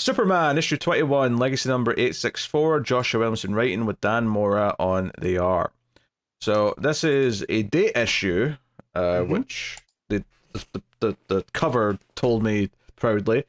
Superman, issue 21, legacy number 864, Joshua Williamson writing with Dan Mora on the art. So this is a date issue, which the cover told me proudly,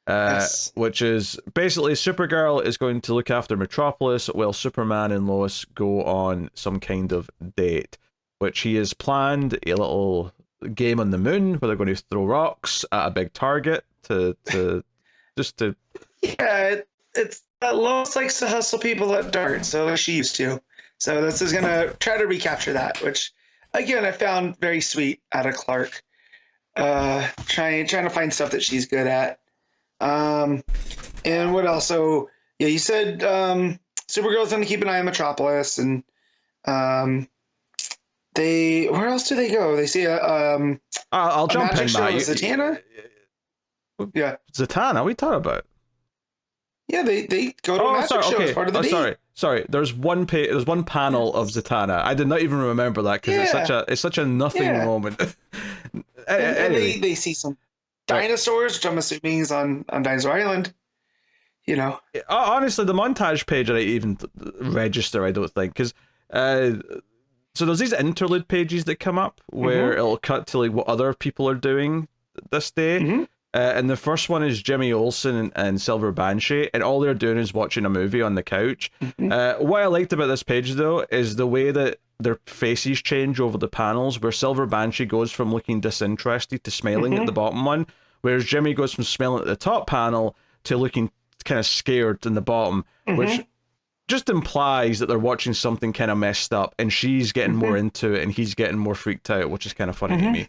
Yes. which is basically Supergirl is going to look after Metropolis while Superman and Lois go on some kind of date, which he has planned a little game on the moon where they're going to throw rocks at a big target to Yeah, it's Lois likes to hustle people at dart, so like she used to. So this is gonna try to recapture that, which again I found very sweet out of Clark. Trying to find stuff that she's good at. And what else? So yeah, you said Supergirl's gonna keep an eye on Metropolis, and they where else do they go? They see I'll jump magic in, show Matt. with Zatanna. Yeah, Zatanna, what are we talking about? yeah, they go to a magic show as part of the date. Sorry. There's one panel of Zatanna. I did not even remember that because it's such a nothing moment. Anyway. And they see some dinosaurs, which I'm assuming is on Dinosaur Island. You know, honestly, the montage page I didn't even register. I don't think because so there's these interlude pages that come up where it'll cut to like what other people are doing this day. And the first one is Jimmy Olsen and Silver Banshee, and all they're doing is watching a movie on the couch. What I liked about this page, though, is the way that their faces change over the panels, where Silver Banshee goes from looking disinterested to smiling at the bottom one, whereas Jimmy goes from smiling at the top panel to looking kind of scared in the bottom, which just implies that they're watching something kind of messed up, and she's getting more into it, and he's getting more freaked out, which is kind of funny to me.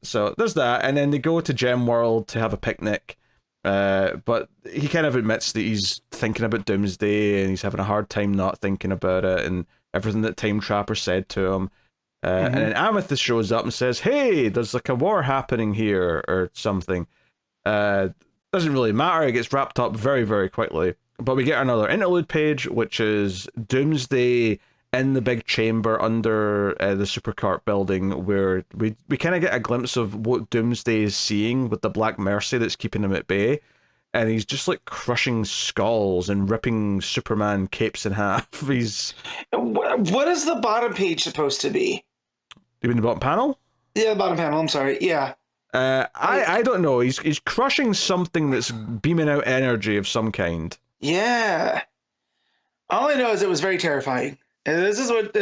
So there's that, and then they go to Gem World to have a picnic, but he kind of admits that he's thinking about Doomsday, and he's having a hard time not thinking about it, and everything that Time Trapper said to him. And then Amethyst shows up and says, hey, there's like a war happening here, or something. Doesn't really matter, it gets wrapped up very, very quickly. But we get another interlude page, which is Doomsday in the big chamber under the Supercart building, where we kind of get a glimpse of what Doomsday is seeing with the Black Mercy that's keeping him at bay, and he's just like crushing skulls and ripping Superman capes in half. What is the bottom page supposed to be? You mean the bottom panel? Yeah, the bottom panel. I'm sorry. Yeah. I don't know. He's crushing something that's beaming out energy of some kind. Yeah. All I know is it was very terrifying. And this is what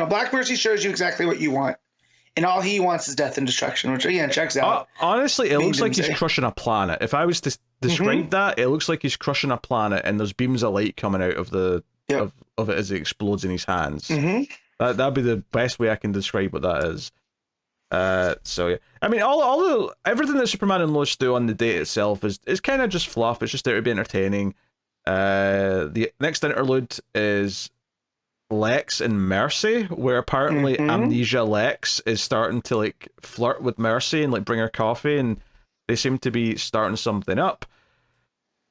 Black Mercy shows you exactly what you want, and all he wants is death and destruction, which again checks out. Honestly, it looks like he's crushing a planet. If I was to describe that, it looks like he's crushing a planet, and there's beams of light coming out of the of it as it explodes in his hands. That'd be the best way I can describe what that is. So yeah, I mean, everything that Superman and Lois do on the date itself is kind of just fluff. It's just there to be entertaining. The next interlude is Lex and Mercy, where apparently Amnesia Lex is starting to like flirt with Mercy and like bring her coffee, and they seem to be starting something up.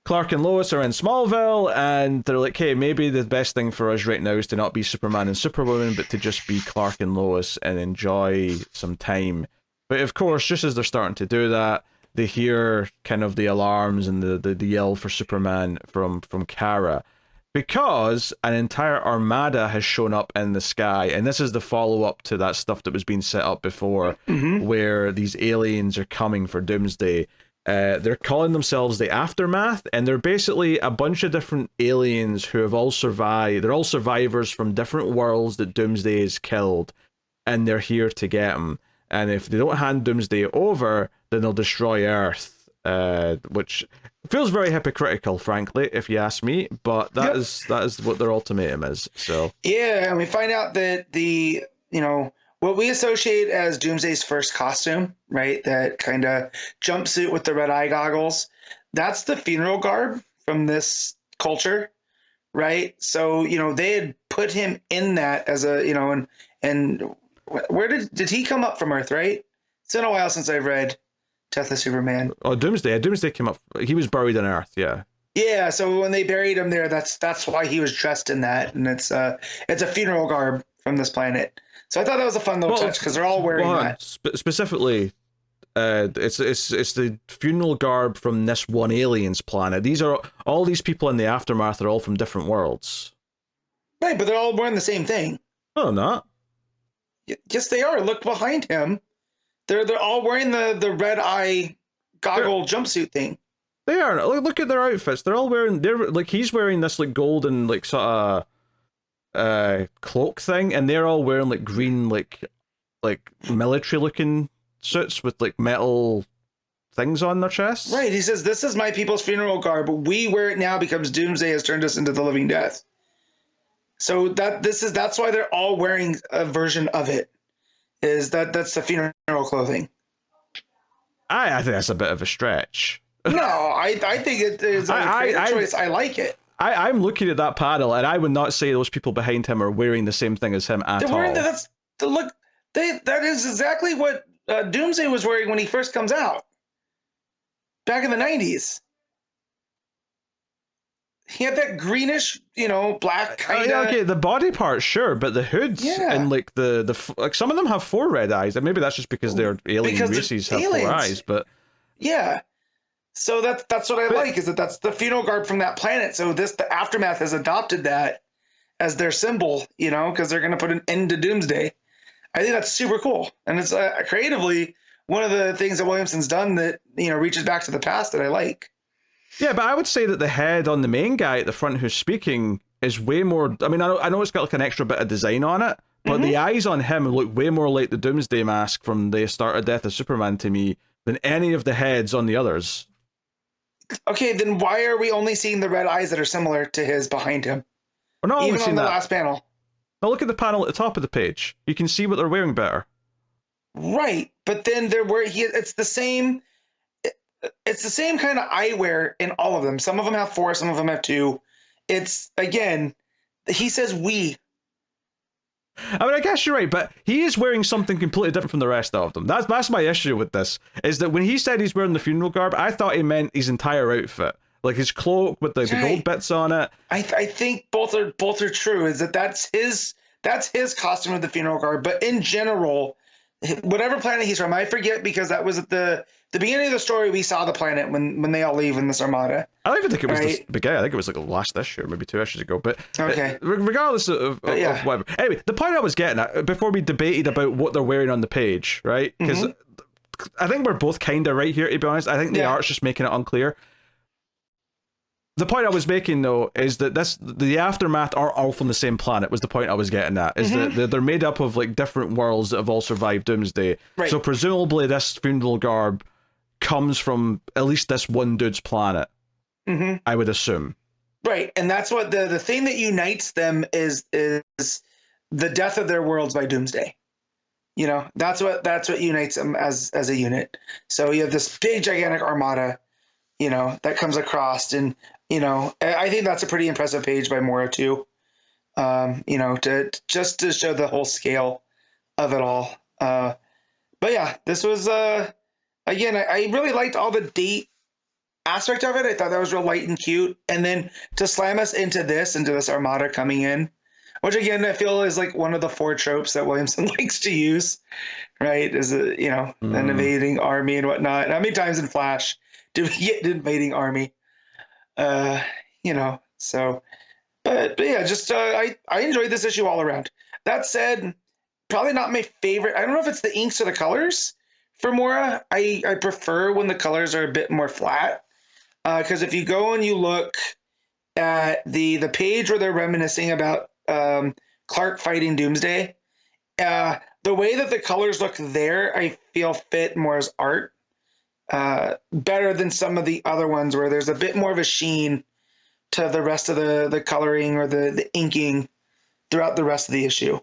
Clark and Lois are in Smallville, and they're like, hey, maybe the best thing for us right now is to not be Superman and Superwoman, but to just be Clark and Lois and enjoy some time. But of course, just as they're starting to do that, they hear kind of the alarms and the yell for Superman from Kara, because an entire armada has shown up in the sky, and this is the follow-up to that stuff that was being set up before, where these aliens are coming for Doomsday. They're calling themselves the Aftermath, and they're basically a bunch of different aliens who have all survived. They're all survivors from different worlds that Doomsday has killed, and they're here to get him. And if they don't hand Doomsday over, then they'll destroy Earth, which feels very hypocritical, frankly, if you ask me. But that is what their ultimatum is. So yeah, and we find out that what we associate as Doomsday's first costume, right? That kind of jumpsuit with the red eye goggles. That's the funeral garb from this culture, right? So they had put him in that as a and where did he come up from Earth, right? It's been a while since I've read Death of Superman. Oh, Doomsday came up. He was buried on Earth, yeah. Yeah, so when they buried him there, that's why he was dressed in that, and it's a funeral garb from this planet. So I thought that was a fun little touch because they're all wearing that. Specifically, It's the funeral garb from this one alien's planet. These are all these people in the aftermath are all from different worlds. Right, but they're all wearing the same thing. No, not. Yes, they are. Look behind him. They're all wearing the red eye goggle jumpsuit thing. They are. Look at their outfits. They're all wearing. They're like he's wearing this like golden like sort of cloak thing, and they're all wearing like green like military looking suits with like metal things on their chests. Right. He says, "This is my people's funeral garb. We wear it now because Doomsday has turned us into the living death." So that's why they're all wearing a version of it. That's the funeral clothing. I think that's a bit of a stretch. No, I think it is a creative choice. I like it. I'm looking at that panel, and I would not say those people behind him are wearing the same thing as him at all. That is exactly what Doomsday was wearing when he first comes out, back in the 90s. He had that greenish, black kind of. Okay, the body part, sure, but the hoods and like like some of them have 4 red eyes, and maybe that's just because they're alien races have aliens. 4 eyes. But yeah, so that's what I like is that's the funeral garb from that planet. So the aftermath has adopted that as their symbol, because they're going to put an end to Doomsday. I think that's super cool, and it's creatively one of the things that Williamson's done that reaches back to the past that I like. Yeah, but I would say that the head on the main guy at the front who's speaking is way more. I mean, I know it's got like an extra bit of design on it, but the eyes on him look way more like the Doomsday mask from the start of Death of Superman to me than any of the heads on the others. Okay, then why are we only seeing the red eyes that are similar to his behind him? We're not even on the that. Last panel. Now look at the panel at the top of the page. You can see what they're wearing better. Right, but then it's the same. It's the same kind of eyewear in all of them. Some of them have 4, some of them have 2. It's, again, he says we. I mean, I guess you're right, but he is wearing something completely different from the rest of them. That's my issue with this, is that when he said he's wearing the funeral garb, I thought he meant his entire outfit. Like his cloak with the gold bits on it. I think both are true, is that's his costume of the funeral garb. But in general, whatever planet he's from, I forget because that was at the beginning of the story. We saw the planet when they all leave in this armada. I don't even think it was this beginning. I think it was like last issue, maybe 2 issues ago. But regardless of whatever. Anyway, the point I was getting at before we debated about what they're wearing on the page, right? Because I think we're both kind of right here. To be honest, I think the art's just making it unclear. The point I was making, though, is that the aftermath are all from the same planet. Was the point I was getting at? Is that they're made up of like different worlds that have all survived Doomsday. Right. So presumably this funeral garb comes from at least this one dude's planet. I would assume. Right, and that's what the thing that unites them is the death of their worlds by Doomsday. That's what unites them as a unit. So you have this big gigantic armada, that comes across, and I think that's a pretty impressive page by Mora too. To show the whole scale of it all. But yeah, this was again, I really liked all the date aspect of it. I thought that was real light and cute, and then to slam us into this armada coming in, which again I feel is like one of the 4 tropes that Williamson likes to use, right? Is an invading army and whatnot. How many times in Flash do we get an invading army? So, but yeah, just I enjoyed this issue all around. That said, probably not my favorite. I don't know if it's the inks or the colors for Mora. I prefer when the colors are a bit more flat, because if you go and you look at the page where they're reminiscing about Clark fighting Doomsday, the way that the colors look there, I feel fit Mora's art better than some of the other ones where there's a bit more of a sheen to the rest of the coloring or the inking throughout the rest of the issue.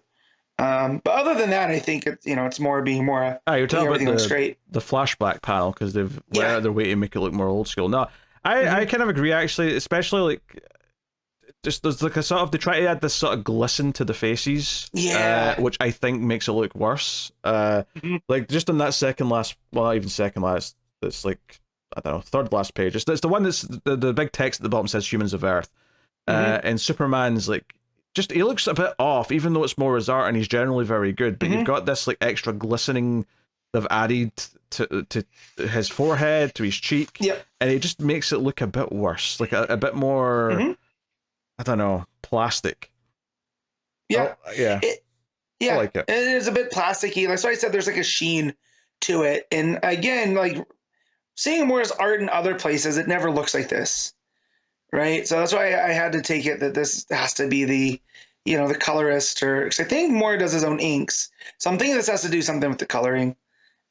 But other than that, I think it's more being more. You're talking about the flashback panel because they've went out of their way to make it look more old school. No, I kind of agree actually, especially like just there's like a sort of they try to add this sort of glisten to the faces, which I think makes it look worse. Like just on that not even second last. It's like, I don't know, third last page. It's the one that's the big text at the bottom says Humans of Earth. And Superman's like, he looks a bit off, even though it's Mora's art and he's generally very good. But you've got this like extra glistening they've added to his forehead, to his cheek, and it just makes it look a bit worse, like a bit more, I don't know, plastic. Yeah, I like it. It is a bit plasticky. That's why I said there's like a sheen to it. And again, like seeing Mora's art in other places, it never looks like this, right? So that's why I had to take it that this has to be the colorist, or because I think Mora does his own inks, so I'm thinking this has to do something with the coloring.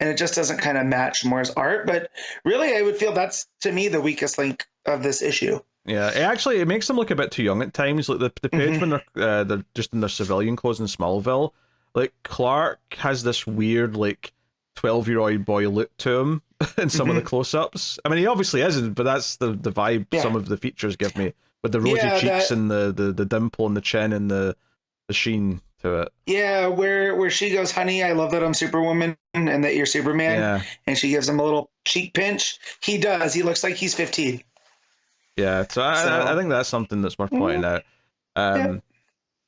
And it just doesn't kind of match Mora's art. But really, I would feel that's, to me, the weakest link of this issue. Yeah, it makes them look a bit too young at times. Like the page when they're just in their civilian clothes in Smallville. Like Clark has this weird, like 12-year-old boy look to him in some of the close-ups. I mean, he obviously isn't, but that's the vibe some of the features give me, with the rosy cheeks and the dimple in the chin and the sheen to it. Yeah, where she goes, honey, I love that I'm Superwoman and that you're Superman. Yeah. And she gives him a little cheek pinch. He does. He looks like he's 15. Yeah, so I think that's something that's worth pointing out.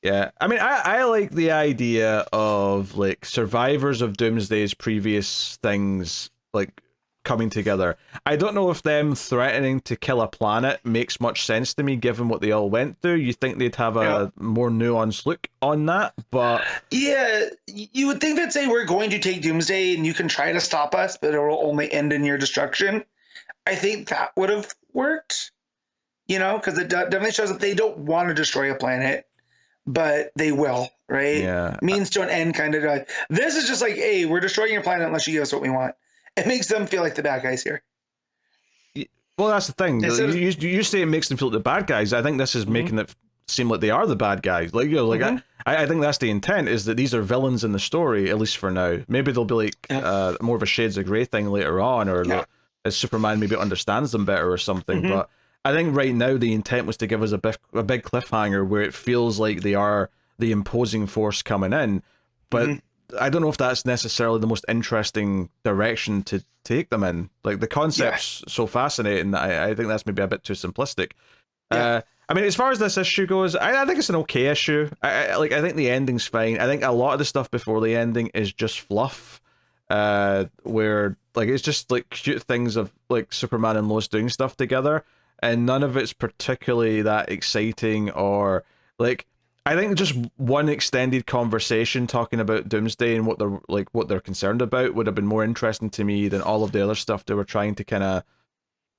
Yeah, I mean, I like the idea of like survivors of Doomsday's previous things like coming together. I don't know if them threatening to kill a planet makes much sense to me, given what they all went through. You think they'd have a more nuanced look on that, but yeah, you would think they'd say we're going to take Doomsday and you can try to stop us, but it will only end in your destruction. I think that would have worked, because it definitely shows that they don't want to destroy a planet, but they will, right? Yeah, means to an end kind of. This is just like, hey, we're destroying your planet unless you give us what we want. It makes them feel like the bad guys here. Well, that's the thing. You say it makes them feel like the bad guys. I think this is making it seem like they are the bad guys. Like, I think that's the intent, is that these are villains in the story, at least for now. Maybe they'll be like more of a Shades of Grey thing later on, or like, as Superman maybe understands them better or something. But I think right now the intent was to give us a big cliffhanger where it feels like they are the imposing force coming in. But I don't know if that's necessarily the most interesting direction to take them in. Like, the concept's so fascinating that I think that's maybe a bit too simplistic. I mean, as far as this issue goes, I think it's an okay issue. I think the ending's fine. I think a lot of the stuff before the ending is just fluff, where like it's just like cute things of like Superman and Lois doing stuff together, and none of it's particularly that exciting or like. I think just one extended conversation talking about Doomsday and what they're concerned about would have been more interesting to me than all of the other stuff they were trying to kind of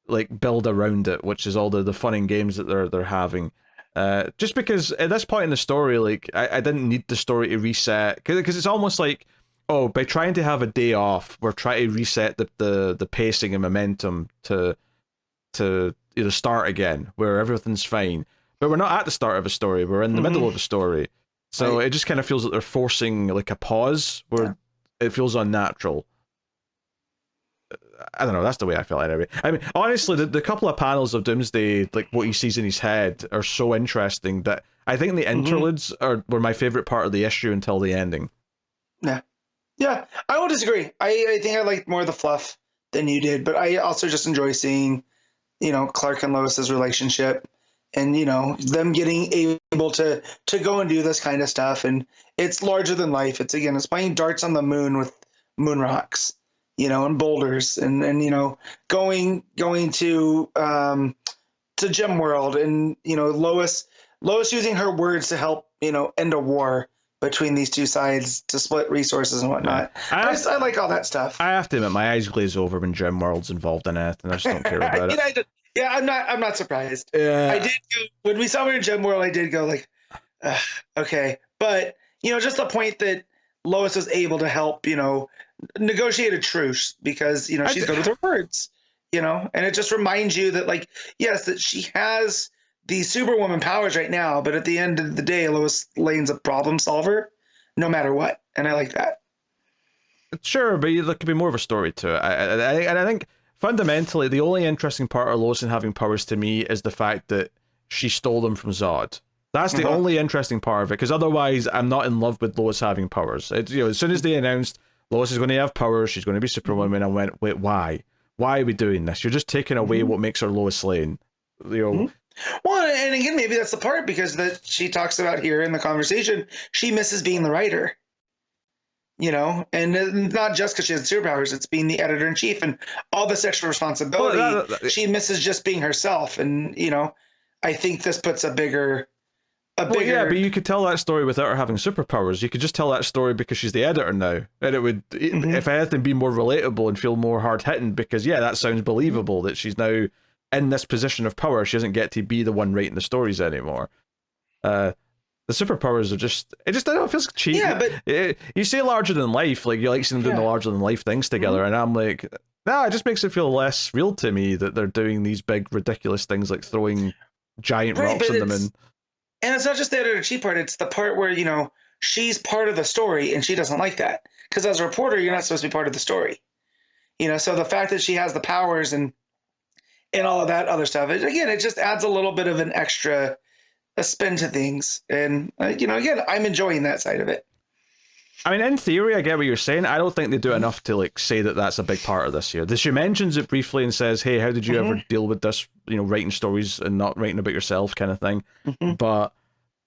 like build around it, which is all the fun and games that they're having. Just because at this point in the story, like I didn't need the story to reset, because it's almost like, oh, by trying to have a day off, we're trying to reset the pacing and momentum to start again where everything's fine. But we're not at the start of a story, we're in the middle of a story. So it just kind of feels like they're forcing like a pause where it feels unnatural. I don't know, that's the way I felt anyway. I mean, honestly, the couple of panels of Doomsday, like what he sees in his head, are so interesting that I think the interludes were my favorite part of the issue until the ending. Yeah, I will disagree. I think I liked more of the fluff than you did, but I also just enjoy seeing, Clark and Lois's relationship. And, them getting able to go and do this kind of stuff. And it's larger than life. It's playing darts on the moon with moon rocks, and boulders and going to Gem World and, Lois using her words to help, end a war between these two sides to split resources and whatnot. I like all that stuff. I have to admit, my eyes glaze over when Gem World's involved in it, and I just don't care about it. Yeah, I'm not surprised. Yeah. I did go, when we saw her in Gem World, I did go like, okay. But, just the point that Lois was able to help, negotiate a truce because, she's good with her words, and it just reminds you that, like, yes, that she has the Superwoman powers right now, but at the end of the day, Lois Lane's a problem solver no matter what. And I like that. Sure, but there could be more of a story to it. I think fundamentally, the only interesting part of Lois and having powers to me is the fact that she stole them from Zod. That's the only interesting part of it, because otherwise I'm not in love with Lois having powers. It's, as soon as they announced Lois is going to have powers, she's going to be Superwoman, I went, wait, why? Why are we doing this? You're just taking away what makes her Lois Lane. Well, and again, maybe that's the part, because that she talks about here in the conversation, she misses being the writer. and not just because she has superpowers, it's being the editor-in-chief and all this extra responsibility. Well, she misses just being herself, and I think this puts a bigger. Yeah, but you could tell that story without her having superpowers. You could just tell that story because she's the editor now, and it would, if anything, be more relatable and feel more hard-hitting, because that sounds believable that she's now in this position of power. She doesn't get to be the one writing the stories anymore. The superpowers are just, I don't know, it feels cheap. Yeah, but you say larger than life, like you like seeing them doing the larger than life things together, and I'm like, it just makes it feel less real to me that they're doing these big ridiculous things like throwing giant rocks in them. And it's not just the editor-in-chief part, it's the part where, she's part of the story and she doesn't like that. Because as a reporter, you're not supposed to be part of the story. So the fact that she has the powers and all of that other stuff, it just adds a little bit of an extra spin to things. And, again, I'm enjoying that side of it. I mean, in theory, I get what you're saying. I don't think they do enough to say that that's a big part of this year. She mentions it briefly and says, hey, how did you ever deal with this, writing stories and not writing about yourself kind of thing. But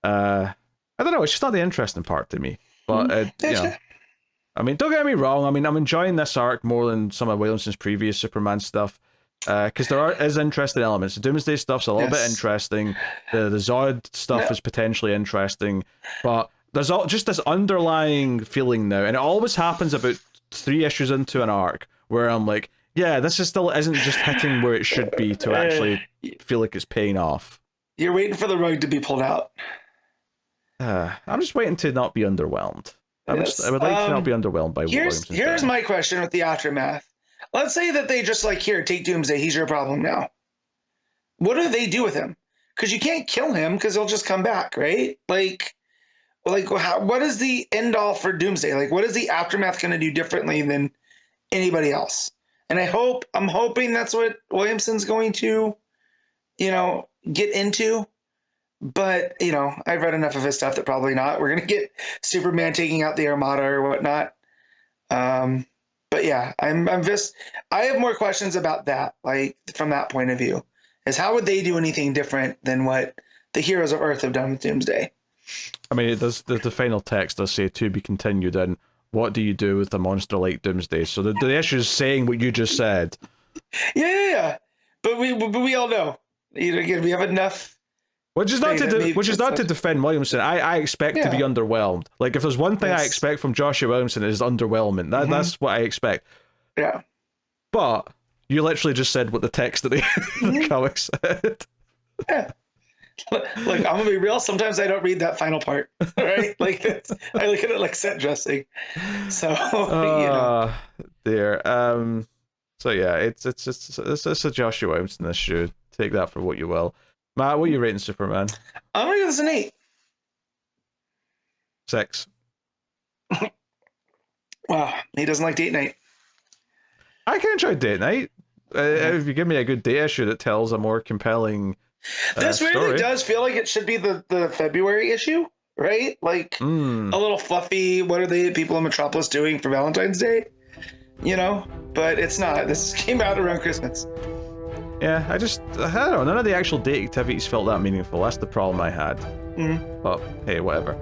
I don't know, it's just not the interesting part to me. But, I mean, don't get me wrong. I mean, I'm enjoying this arc more than some of Williamson's previous Superman stuff. Because there is interesting elements. The Doomsday stuff's a little bit interesting. The Zod stuff is potentially interesting. But there's just this underlying feeling now, and it always happens about 3 issues into an arc where I'm like, this still isn't just hitting where it should be to actually feel like it's paying off. You're waiting for the rug to be pulled out. I'm just waiting to not be underwhelmed. I would like to not be underwhelmed by Williamson. Here's my question with the aftermath. Let's say that they just here, take Doomsday, he's your problem now. What do they do with him? Because you can't kill him because he'll just come back, right? What is the end all for Doomsday? What is the aftermath going to do differently than anybody else? And I'm hoping that's what Williamson's going to, get into. But, I've read enough of his stuff that probably not. We're going to get Superman taking out the Armada or whatnot. But yeah, I have more questions about that, from that point of view, is how would they do anything different than what the heroes of Earth have done with Doomsday? I mean, the final text does say to be continued, and what do you do with a monster like Doomsday? So the issue is saying what you just said. Yeah. But we all know. Again, we have enough. Which is not to defend Williamson. I expect to be underwhelmed. If there's one thing I expect from Joshua Williamson, it is underwhelmment. That's what I expect. Yeah. But you literally just said what the text of the comic said. Yeah. Look, I'm gonna be real. Sometimes I don't read that final part, right? I look at it like set dressing. So dear. So yeah, it's a Joshua Williamson issue. Take that for what you will. Matt, what are you rating Superman? I'm gonna give this an 8. 6. Wow, he doesn't like Date Night. I can enjoy Date Night. If you give me a good day issue that tells a more compelling this really does feel like it should be the February issue, right? A little fluffy. What are the people in Metropolis doing for Valentine's Day? But it's not. This came out around Christmas. Yeah, I don't know. None of the actual date activities felt that meaningful. That's the problem I had. But hey, whatever.